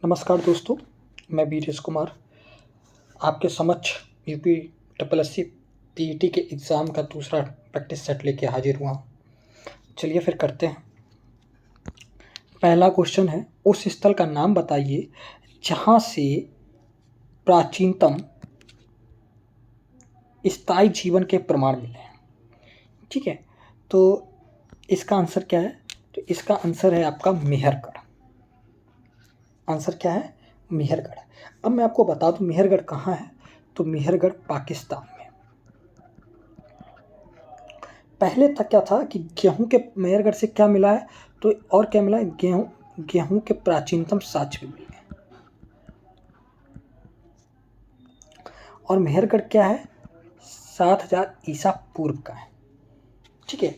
नमस्कार दोस्तों, मैं वीरेश कुमार आपके समक्ष यूपी SSC PET के एग्ज़ाम का दूसरा प्रैक्टिस सेट लेके हाजिर हुआ हूँ। चलिए फिर करते हैं। पहला क्वेश्चन है, उस स्थल का नाम बताइए जहाँ से प्राचीनतम स्थायी जीवन के प्रमाण मिले हैं। ठीक है, तो इसका आंसर क्या है? तो इसका आंसर है आपका मेहरगढ़। आंसर क्या है? मेहरगढ़। अब मैं आपको बता दूं मेहरगढ़ कहाँ है। तो मेहरगढ़ पाकिस्तान में। पहले तक क्या था कि गेहूं के मेहरगढ़ से क्या मिला है, तो और क्या मिला है, गेहूं के प्राचीनतम साक्ष्य भी मिले हैं। और मेहरगढ़ क्या है? 7000 ईसा पूर्व का है। ठीक है,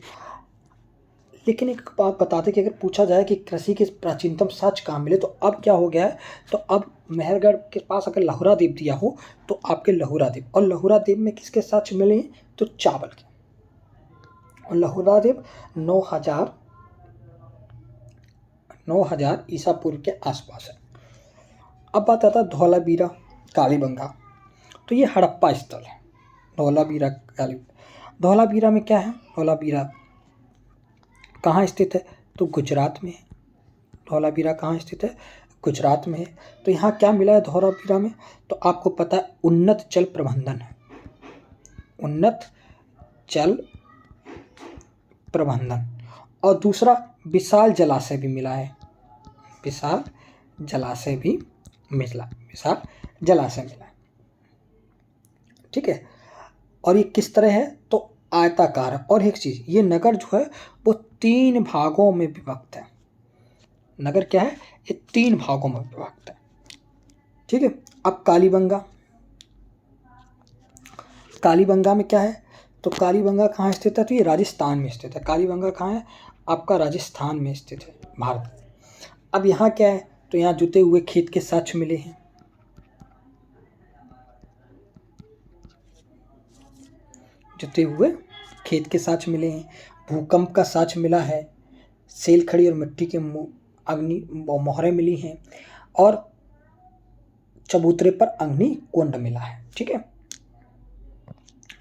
लेकिन एक बात बता दें कि अगर पूछा जाए कि कृषि के प्राचीनतम साक्ष्य कहाँ मिले, तो अब क्या हो गया है, तो अब मेहरगढ़ के पास अगर लहुरा देव दिया हो तो आपके लहुरा देव, और लहुरा देव में किसके साक्ष्य मिले हैं? तो चावल के। और लहुरा देव 9000 ईसा पूर्व के आसपास है। अब बात आता है धौलावीरा कालीबंगा। तो ये हड़प्पा स्थल है। धौलावीरा में क्या है? धौलावीरा कहाँ स्थित है? तो गुजरात में है। धौलावीरा कहाँ स्थित है? गुजरात में है। तो यहाँ क्या मिला है धौलावीरा में? तो आपको पता है उन्नत जल प्रबंधन है। उन्नत जल प्रबंधन। और दूसरा विशाल जलाशय भी मिला है। विशाल जलाशय मिला है। ठीक है, और ये किस तरह है? तो आयताकार है। और एक चीज़, ये नगर जो है वो 3 भागों में विभक्त है। नगर क्या है? ये 3 भागों में विभक्त है। ठीक है, अब कालीबंगा में क्या है? तो कालीबंगा कहाँ स्थित है? तो ये राजस्थान में स्थित है। कालीबंगा कहाँ है? आपका राजस्थान में स्थित है, भारत। अब यहाँ क्या है? तो यहाँ जुते हुए खेत के साक्ष्य मिले हैं। जुते हुए खेत के साक्ष्य मिले हैं। भूकंप का साक्ष्य मिला है। सेल खड़ी और मिट्टी के अग्नि मोहरें मिली हैं। और चबूतरे पर अग्नि कुंड मिला है। ठीक है,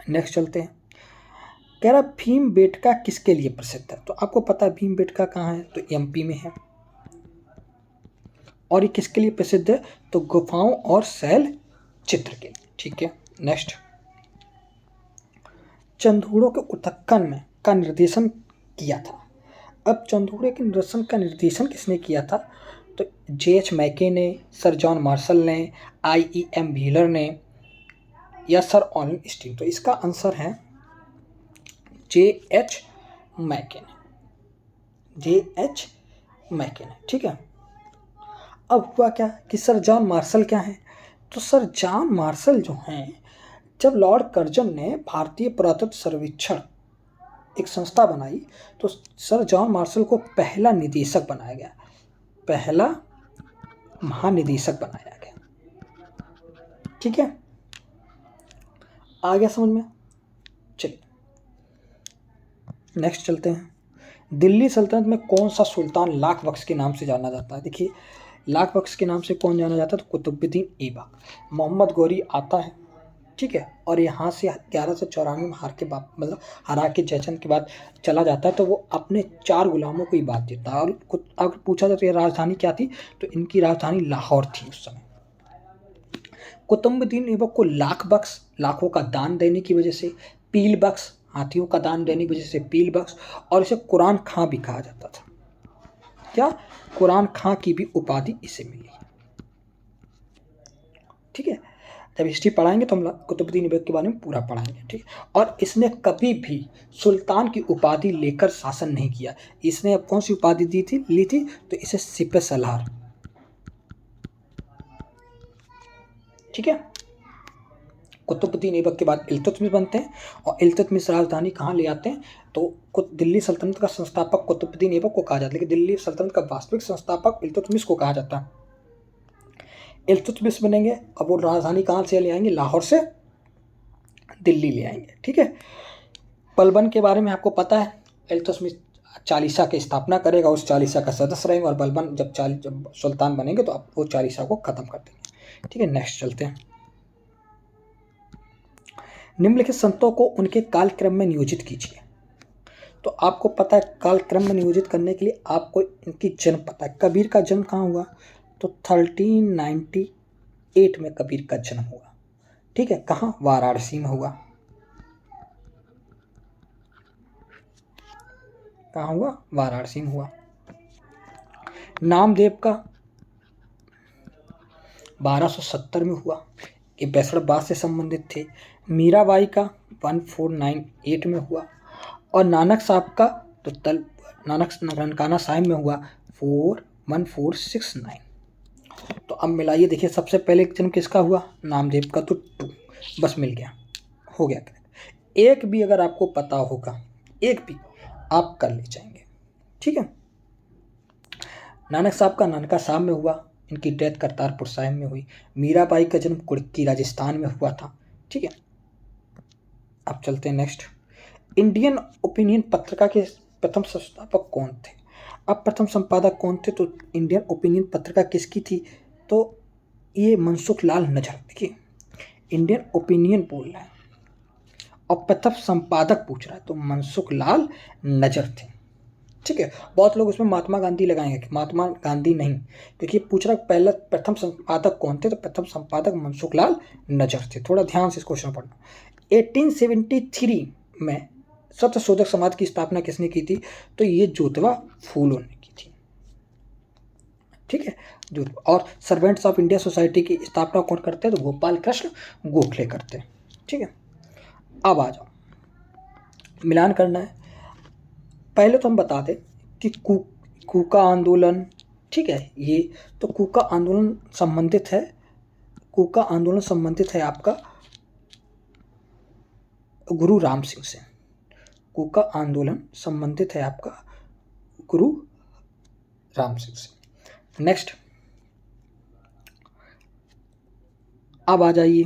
नेक्स्ट चलते हैं। कह रहा भीमबेटका किसके लिए प्रसिद्ध है? तो आपको पता है भीमबेटका कहाँ है? तो MP में है। और ये किसके लिए प्रसिद्ध है? तो गुफाओं और शैल चित्र के लिए। ठीक है, नेक्स्ट। चंदूड़ों के उत्खनन में का निर्देशन किया था। अब चंदूड़े के निर्देशन का निर्देशन किसने किया था? तो JH मैके ने, सर जॉन मार्शल ने, IEM व्हीलर ने, या सर ऑलिन स्टील। तो इसका आंसर है JH मैके ने। ठीक है, अब हुआ क्या कि सर जॉन मार्शल क्या है? तो सर जॉन मार्शल जो हैं, जब लॉर्ड कर्जन ने भारतीय पुरातत्व सर्वेक्षण एक संस्था बनाई, तो सर जॉन मार्शल को पहला निदेशक बनाया गया, पहला महानिदेशक बनाया गया। ठीक है, आ गया समझ में? चलिए नेक्स्ट चलते हैं। दिल्ली सल्तनत में कौन सा सुल्तान लाख बख्श के नाम से जाना जाता है? देखिए, लाख बख्श के नाम से कौन जाना जाता है? तो कुतुबुद्दीन ऐबक। मोहम्मद गौरी आता है। ठीक है, और यहाँ से 1194 में हरा के जयचंद के बाद चला जाता है। तो वो अपने 4 गुलामों को ही बात देता है। और अगर पूछा जाए तो ये राजधानी क्या थी? तो इनकी राजधानी लाहौर थी उस समय। कुतुबुद्दीन ऐबक को लाख बख्श, लाखों का दान देने की वजह से, पील बख्श, हाथियों का दान देने की वजह से पील बख्श, और इसे कुरान खां भी कहा जाता था। क्या? कुरान खां की भी उपाधि इसे मिली। ठीक है, जब हिस्ट्री पढ़ाएंगे तो हम कुतुबुद्दीन ऐबक के बारे में पूरा पढ़ाएंगे। ठीक, और इसने कभी भी सुल्तान की उपाधि लेकर शासन नहीं किया। इसने अब कौन सी उपाधि ली थी? तो इसे सिपह सलार। ठीक है, कुतुबुद्दीन ऐबक के बाद इल्तुतमिश बनते हैं, और इल्तुतमिश राजधानी कहाँ ले आते हैं? तो दिल्ली सल्तनत का संस्थापक कुतुबुद्दीन ऐबक को कहा जाता है, लेकिन दिल्ली सल्तनत का वास्तविक संस्थापक इल्तुतमिश को कहा जाता है। इल्तुतमिश बनेंगे, अब वो राजधानी कहाँ से ले आएंगे? लाहौर से दिल्ली ले आएंगे। ठीक है, पलबन के बारे में आपको पता है। इल्तुतमिश चालीसा की स्थापना करेगा, उस चालीसा का सदस्य रहेंगे, और बलबन जब सुल्तान बनेंगे तो आप वो चालीसा को खत्म कर देंगे। ठीक है, नेक्स्ट चलते हैं। निम्नलिखित संतों को उनके कालक्रम में नियोजित कीजिए। तो आपको पता है कालक्रम में नियोजित करने के लिए आपको इनकी जन्म पता है। कबीर का जन्म कहाँ हुआ? तो 1398 में कबीर का जन्म हुआ। ठीक है, कहाँ? वाराणसी में हुआ। कहाँ हुआ? वाराणसी में हुआ। नामदेव का 1270 में हुआ, ये बैसड़बाद से संबंधित थे। मीराबाई का 1498 में हुआ, और नानक साहब का तो नानक ननकाना साहिब में हुआ 1469। तो अब मिलाइए, देखिए सबसे पहले जन्म किसका हुआ? नामदेव का, तो 2 बस मिल गया, हो गया। एक भी अगर आपको पता होगा, एक भी आप कर ले जाएंगे। ठीक है, नानक साहब का ननका साहब में हुआ, इनकी डेथ करतारपुर साहिब में हुई। मीराबाई का जन्म कुड़की राजस्थान में हुआ था। ठीक है, अब चलते हैं नेक्स्ट। इंडियन ओपिनियन पत्रिका के प्रथम संस्थापक कौन थे? अब प्रथम संपादक कौन थे? तो इंडियन ओपिनियन पत्रिका किसकी थी? तो ये मनसुख लाल नजर। देखिए, इंडियन ओपिनियन बोल रहा है और प्रथम संपादक पूछ रहा है, तो मनसुख लाल नजर थे। ठीक है, बहुत लोग उसमें महात्मा गांधी लगाएंगे, कि महात्मा गांधी नहीं, क्योंकि पूछ रहा पहला प्रथम संपादक कौन थे, तो प्रथम संपादक मनसुख लाल नजर थे। थोड़ा ध्यान से इस क्वेश्चन पढ़ना। 1873 में सत्यशोधक समाज की स्थापना किसने की थी? तो ये ज्योतिबा फूले ने की थी। ठीक है, और सर्वेंट्स ऑफ इंडिया सोसाइटी की स्थापना कौन करते हैं? तो गोपाल कृष्ण गोखले करते हैं। ठीक है, अब आ जाओ, मिलान करना है। पहले तो हम बता दें कि कूका आंदोलन, ठीक है, ये तो कूका आंदोलन संबंधित है, कूका आंदोलन संबंधित है आपका गुरु राम सिंह से। कूका आंदोलन संबंधित है आपका गुरु राम सिंह से। नेक्स्ट, अब आ जाइए,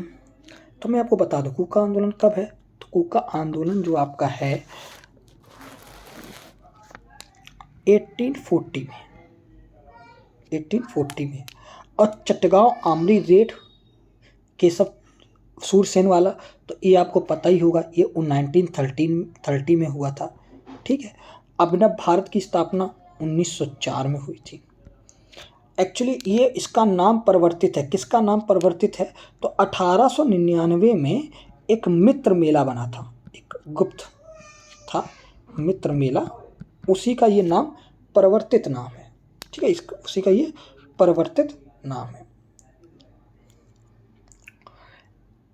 तो मैं आपको बता दूं कूका आंदोलन कब है। तो कूका आंदोलन जो आपका है 1840 में, 1840 में। और चटगांव आमरी रेड केशव सूरसेन वाला, तो ये आपको पता ही होगा, ये 1930 में हुआ था। ठीक है, अभिनव भारत की स्थापना 1904 में हुई थी। एक्चुअली ये इसका नाम परिवर्तित है, किसका नाम परिवर्तित है? तो 1899 में एक मित्र मेला बना था, एक गुप्त था मित्र मेला, उसी का ये नाम परिवर्तित नाम है। ठीक है, उसी का ये परिवर्तित नाम है।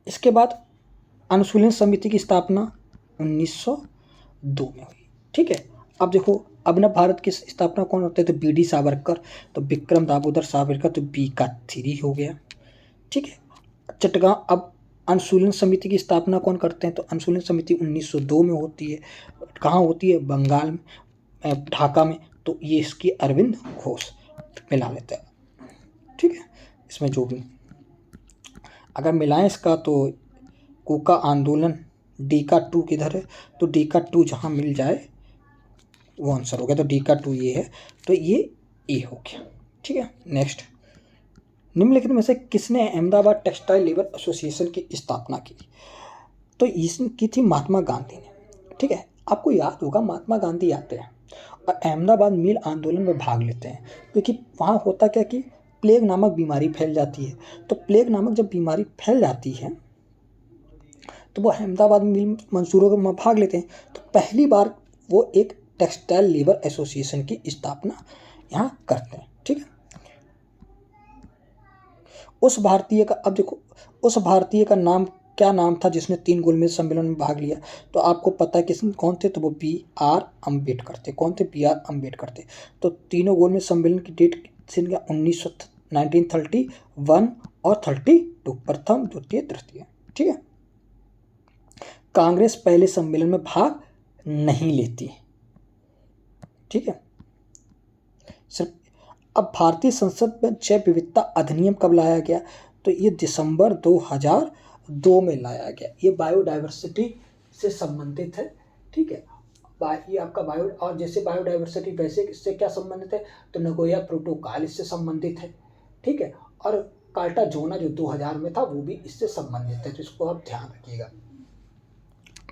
इसके बाद अनुशीलन समिति की स्थापना 1902 में हुई। ठीक है, अब देखो अभिनव भारत की स्थापना कौन होते थे? तो बी डी सावरकर, तो विक्रम दामोदर सावरकर, तो बी का 3 हो गया। ठीक है, चटगांव, अब अनुशीलन समिति की स्थापना कौन करते हैं? तो अनुशीलन समिति 1902 में होती है। कहाँ होती है? बंगाल में, ढाका में। तो ये इसकी अरविंद घोष मिला लेते हैं। ठीक है, इसमें जो भी अगर मिलाएं इसका, तो कूका आंदोलन डी का 2 किधर है? तो डी का 2 जहाँ मिल जाए वो आंसर हो गया। तो डी का 2 ये है, तो ये ए हो गया। ठीक है, नेक्स्ट, निम्नलिखित में से किसने अहमदाबाद टेक्सटाइल लेबर एसोसिएशन की स्थापना की? तो इसकी थी महात्मा गांधी ने। ठीक है, आपको याद होगा महात्मा गांधी आते हैं और अहमदाबाद मिल आंदोलन में भाग लेते हैं, क्योंकि वहाँ होता क्या कि प्लेग नामक बीमारी फैल जाती है। तो प्लेग नामक जब बीमारी फैल जाती है तो वो अहमदाबाद मिल मंसूरों में भाग लेते हैं। तो पहली बार वो एक टेक्सटाइल लेबर एसोसिएशन की स्थापना यहाँ करते हैं। ठीक है, उस भारतीय का, अब देखो उस भारतीय का नाम क्या नाम था जिसने 3 गोलमेज सम्मेलन में भाग लिया? तो आपको पता है किस कौन थे? तो वो बी आर अम्बेडकर थे। कौन थे? बी आर अम्बेडकर थे। तो तीनों गोलमेज सम्मेलन की डेट 1931 और 32, प्रथम द्वितीय तृतीय। ठीक है, कांग्रेस पहले सम्मेलन में भाग नहीं लेती। ठीक है, सिर्फ अब भारतीय संसद में जैव विविधता अधिनियम कब लाया गया? तो ये दिसंबर 2002 में लाया गया। ये बायोडाइवर्सिटी से संबंधित है। ठीक है, ये आपका बायो, और जैसे बायोडाइवर्सिटी वैसे इससे क्या संबंधित है, तो नगोया प्रोटोकॉल इससे संबंधित है, ठीक है। और कार्टाजोना जो 2000 में था वो भी इससे संबंधित है, तो इसको आप ध्यान रखिएगा,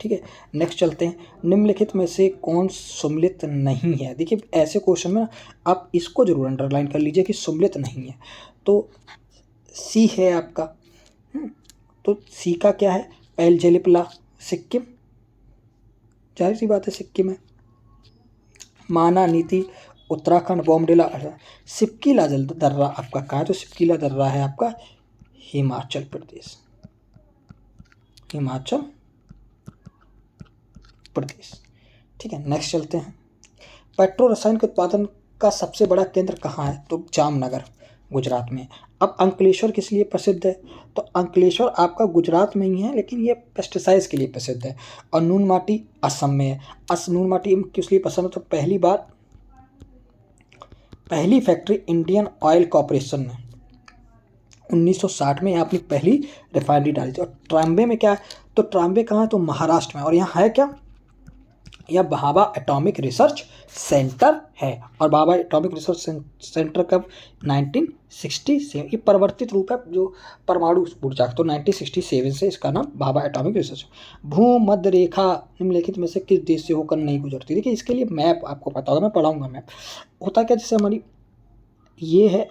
ठीक है। नेक्स्ट चलते हैं, निम्नलिखित में से कौन सम्मिलित नहीं है। देखिए ऐसे क्वेश्चन में आप इसको जरूर अंडरलाइन कर लीजिए कि सम्मिलित नहीं है। तो सी है आपका, तो सी का क्या है, पेलजेलिपला सिक्किम, जाहिर सी बात है सिक्किम है। माना नीति उत्तराखंड, बॉमडिला सिपकीला जल दर्रा आपका कहाँ है, तो सिपकीला दर्रा है आपका हिमाचल प्रदेश, हिमाचल प्रदेश, ठीक है। नेक्स्ट चलते हैं, पेट्रो रसायन के उत्पादन का सबसे बड़ा केंद्र कहाँ है, तो जामनगर गुजरात में। अब अंकलेश्वर किस लिए प्रसिद्ध है, तो अंकलेश्वर आपका गुजरात में ही है, लेकिन ये पेस्टिसाइड्स के लिए प्रसिद्ध है। और नून माटी असम में है। नून माटी किस लिए पसंद है, तो पहली फैक्ट्री इंडियन ऑयल कॉरपोरेशन ने 1960 में यहाँ अपनी पहली रिफाइनरी डाली थी। और ट्राम्बे में क्या है, तो ट्राम्बे कहाँ है, तो महाराष्ट्र में। और यहाँ है क्या, यह भाभा एटॉमिक रिसर्च सेंटर है। और भाभा एटॉमिक रिसर्च सेंटर कब, 1967, ये परिवर्तित रूप है जो परमाणु ऊर्जा, तो 1967 से इसका नाम भाभा एटॉमिक रिसर्च। भूमध्य रेखा निम्नलिखित में से किस देश से होकर नहीं गुजरती। देखिए इसके लिए मैप आपको पता होगा, मैं पढ़ाऊंगा मैप। होता क्या, जैसे हमारी ये है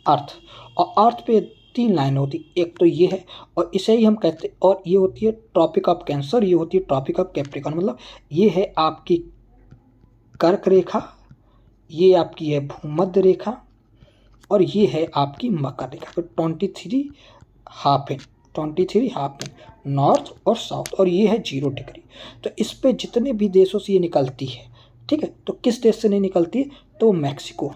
अर्थ, और अर्थ पे 3 लाइन होती, एक तो ये है और इसे ही हम कहते, और ये होती है ट्रॉपिक ऑफ कैंसर, ये होती है ट्रॉपिक ऑफ कैप्रिकॉन। मतलब ये है आपकी कर्क रेखा, ये आपकी है भूमध्य रेखा, और ये है आपकी मकर रेखा। तो 23 हाफ इन नॉर्थ और साउथ, और ये है 0 डिग्री। तो इस पे जितने भी देशों से ये निकलती है, ठीक है। तो किस देश से नहीं निकलती है, तो मैक्सिको,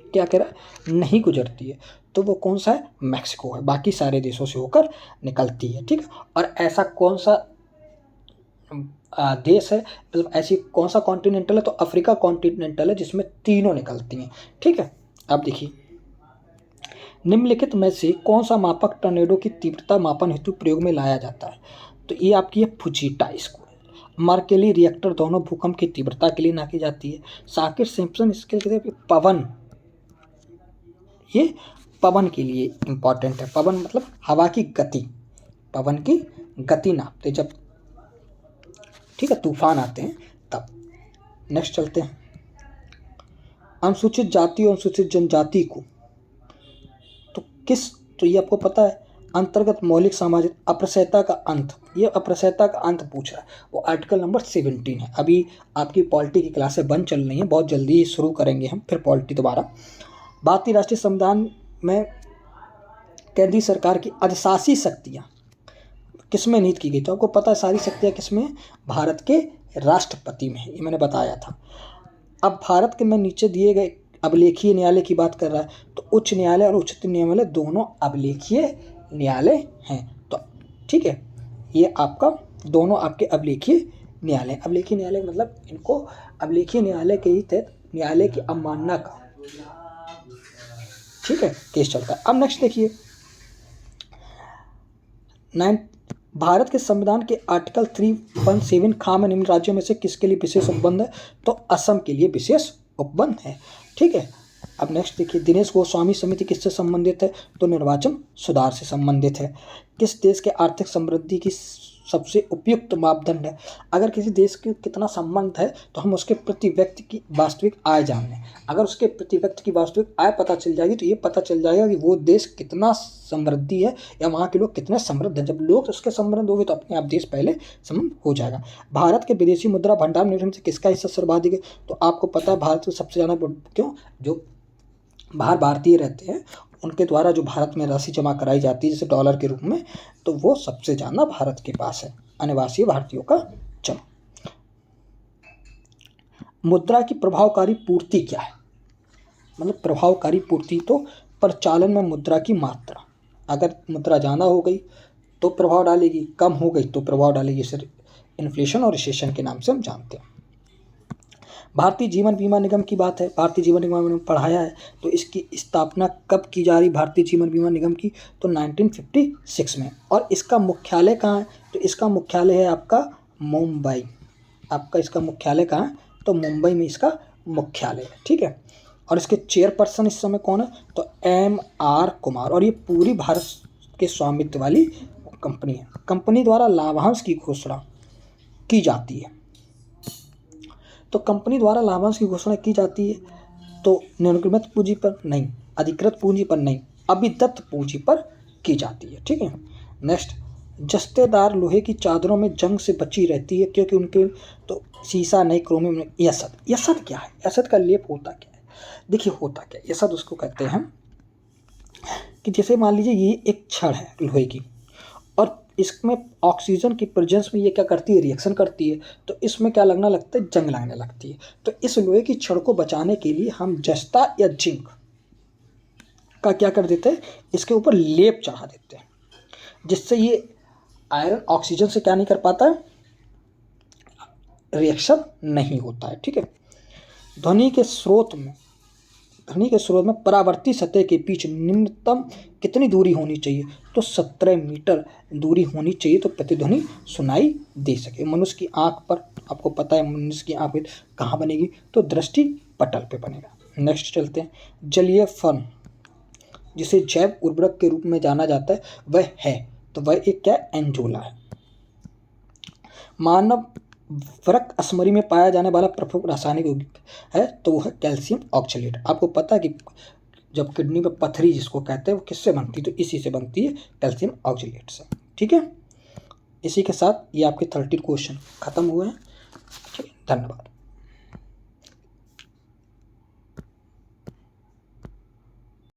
क्या कह रहा है, नहीं गुजरती है, तो वो कौन सा है, मैक्सिको है। बाकी सारे देशों से होकर निकलती है, ठीक है। और ऐसा कौन सा देश है, मतलब ऐसी कौन सा कॉन्टिनेंटल है, तो अफ्रीका कॉन्टिनेंटल है, जिसमें तीनों निकलती हैं, ठीक है। अब देखिए, निम्नलिखित में से कौन सा मापक टर्नेडो की तीव्रता मापन हेतु प्रयोग में लाया जाता है, तो ये आपकी है फुजीटा स्केल। मर्केली रिएक्टर दोनों भूकंप की तीव्रता के लिए नापी जाती है। साकिर सिम्पसन स्केल पवन, ये पवन के लिए इम्पॉर्टेंट है। पवन मतलब हवा की गति, पवन की गति नापते जब, ठीक है, तूफान आते हैं तब। नेक्स्ट चलते हैं, अनुसूचित जाति और अनुसूचित जनजाति को तो ये आपको पता है, अंतर्गत मौलिक सामाजिक अप्रसयता का अंत, ये अप्रसयता का अंत पूछ रहा है, वो आर्टिकल नंबर 17 है। अभी आपकी पॉलिटी की क्लासें बंद चल रही हैं, बहुत जल्दी शुरू करेंगे हम फिर पॉलिटी दोबारा। भारतीय राष्ट्रीय संविधान में केंद्रीय सरकार की अधिशासी शक्तियाँ किसमें निहित की गई, तो आपको पता है सारी शक्तियाँ किसमें, भारत के राष्ट्रपति में है, ये मैंने बताया था। अब भारत के में नीचे दिए गए अभिलेखीय न्यायालय की बात कर रहा है, तो उच्च न्यायालय और उच्चतम न्यायालय दोनों अभिलेखीय न्यायालय हैं, तो ठीक है, ये आपका दोनों आपके अभिलेखीय न्यायालय। अभिलेखीय न्यायालय मतलब इनको अभिलेखीय न्यायालय के ही तहत न्यायालय की अवमानना का, ठीक है, केस चलता है। अब नेक्स्ट देखिए, भारत के संविधान के आर्टिकल 317 खाम निम्न राज्यों में से किसके लिए विशेष उपबंध है, तो असम के लिए विशेष उपबंध है, ठीक है। अब नेक्स्ट देखिए, दिनेश गोस्वामी समिति किससे संबंधित है, तो निर्वाचन सुधार से संबंधित है। किस देश के आर्थिक समृद्धि की सबसे उपयुक्त मापदंड है, अगर किसी देश के कितना संबंध है तो हम उसके प्रति व्यक्ति की वास्तविक आय जान लें। अगर उसके प्रति व्यक्ति की वास्तविक आय पता चल जाएगी तो ये पता चल जाएगा कि वो देश कितना समृद्धि है या वहाँ के लोग कितने समृद्ध हैं। जब लोग उसके समृद्ध होंगे तो अपने आप देश पहले समृद्ध हो जाएगा। भारत के विदेशी मुद्रा भंडार निगम से किसका हिस्सा सर्वाधिक है, तो आपको पता है भारत में सबसे ज़्यादा, क्यों, जो बाहर भारतीय रहते हैं उनके द्वारा जो भारत में राशि जमा कराई जाती है जैसे डॉलर के रूप में, तो वो सबसे ज़्यादा भारत के पास है, अनिवासी भारतीयों का जमा। मुद्रा की प्रभावकारी पूर्ति क्या है, मतलब प्रभावकारी पूर्ति तो प्रचालन में मुद्रा की मात्रा, अगर मुद्रा ज़्यादा हो गई तो प्रभाव डालेगी, कम हो गई तो प्रभाव डालेगी, इसे इन्फ्लेशन और रिसेशन के नाम से हम जानते हैं। भारतीय जीवन बीमा निगम की बात है, भारतीय जीवन बीमा निगम पढ़ाया है, तो इसकी स्थापना कब की जा रही भारतीय जीवन बीमा निगम की, तो 1956 में। और इसका मुख्यालय कहाँ है, तो इसका मुख्यालय है आपका मुंबई, आपका इसका मुख्यालय कहाँ है? तो मुंबई में इसका मुख्यालय है, ठीक है। और इसके चेयरपर्सन इस समय कौन है? तो M.R. कुमार। और ये पूरी भारत के स्वामित्व वाली कंपनी है। कंपनी द्वारा लाभांश की घोषणा की जाती है। तो कंपनी द्वारा लाभांश की घोषणा की जाती है तो निम्नलिखित पूंजी पर नहीं, अधिकृत पूंजी पर नहीं, अभिदत्त पूंजी पर की जाती है, ठीक है। नेक्स्ट, जस्तेदार लोहे की चादरों में जंग से बची रहती है क्योंकि उनके तो शीशा नहीं, क्रोमियम नहीं। यसद, यसद क्या है? यसद का लेप होता क्या है? देखिए होता क्या है, यसद उसको कहते हैं कि जैसे मान लीजिए ये एक छड़ है लोहे की, और इसमें ऑक्सीजन की प्रेजेंस में ये क्या करती है? रिएक्शन करती है, तो इसमें क्या लगना लगता है? जंग लगने लगती है। तो इस लोहे की छड़ को बचाने के लिए हम जस्ता या जिंक का क्या कर देते हैं? इसके ऊपर लेप चढ़ा देते हैं, जिससे ये आयरन ऑक्सीजन से क्या नहीं कर पाता है? रिएक्शन नहीं होता है, ठीक है। ध्वनि के स्रोत में परावर्ती सतह के बीच निम्नतम कितनी दूरी होनी चाहिए? तो 17 मीटर दूरी होनी चाहिए, तो प्रतिध्वनि सुनाई दे सके। मनुष्य की आंख पर, आपको पता है मनुष्य की आंख कहाँ बनेगी? तो दृष्टि पटल पे बनेगा। नेक्स्ट चलते हैं, जलीय फर्न जिसे जैव उर्वरक के रूप में जाना जाता है वह है, तो वह एक क्या? एंजोला है। मानव वृक्क अस्मरी में पाया जाने वाला प्रमुख रासायनिक यौगिक है, तो वो है कैल्शियम ऑक्सलेट। आपको पता है कि जब किडनी में पथरी जिसको कहते हैं वो किससे बनती है? तो इसी से बनती है, कैल्शियम ऑक्सलेट से, ठीक है। इसी के साथ ये आपके 30 क्वेश्चन खत्म हुए हैं। ठीक है, धन्यवाद।